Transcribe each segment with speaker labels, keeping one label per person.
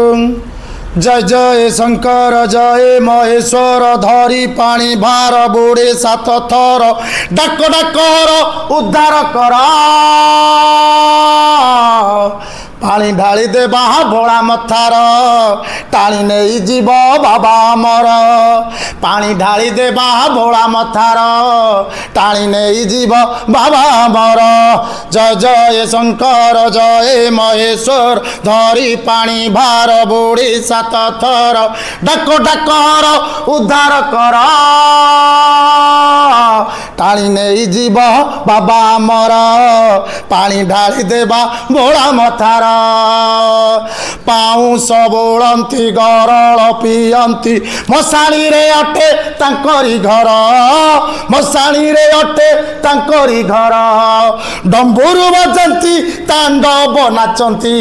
Speaker 1: ओम जय जय शंकर जय महेश्वर धरी पानी भार बुड़े सात थर डाक डाकर उद्धार कर पानी ढाली देवा भोला मथार टाणी नहीं जीव बाबा अमर पानी ढाली देवा भोला मथार टाणी नहीं जीव बाबा अमर जय जय शंकर जय महेश्वर धरी पानी भार बुड़ी सात थर डाक डाकर उद्धार कर टाणी नहीं जीव बाबा अमर पानी ढाली देवा भोला मथार पाउस बोलती गरल पियंती मशाणी रे अटे तांकरी घर मशाणी रे अटे तांकरी घर डंबुरु बजंती तांडव नाचंती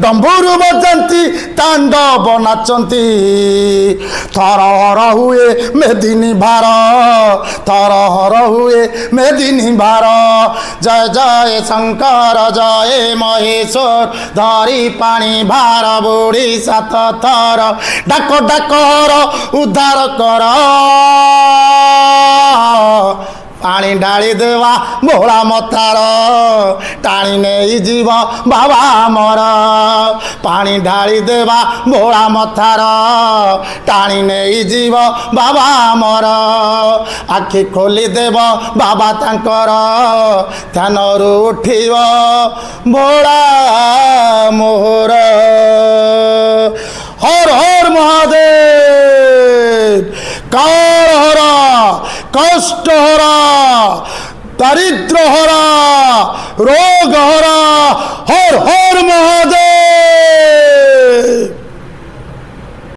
Speaker 1: डंबुरु बजंती तांडव नाचंती थर हर हुए मेदिनी भार थर हर हुए मेदिनी भार जय जय शंकर जय महेश्वर धरी पानी भार बुड़ी सात थर डाक डाकर उद्धार कर पानी ढाली देवा भोला मथार टाणी नहीं जीव बाबा अमर पानी ढाली देवा भोला मथार टाणी नहीं जीव बाबा अमर आखि खोली देव बाबा तांकर ध्यान उठिव भोला मोहर हर हर महादेव काल हरा कष्ट हरा दारिद्र हरा रोग हरा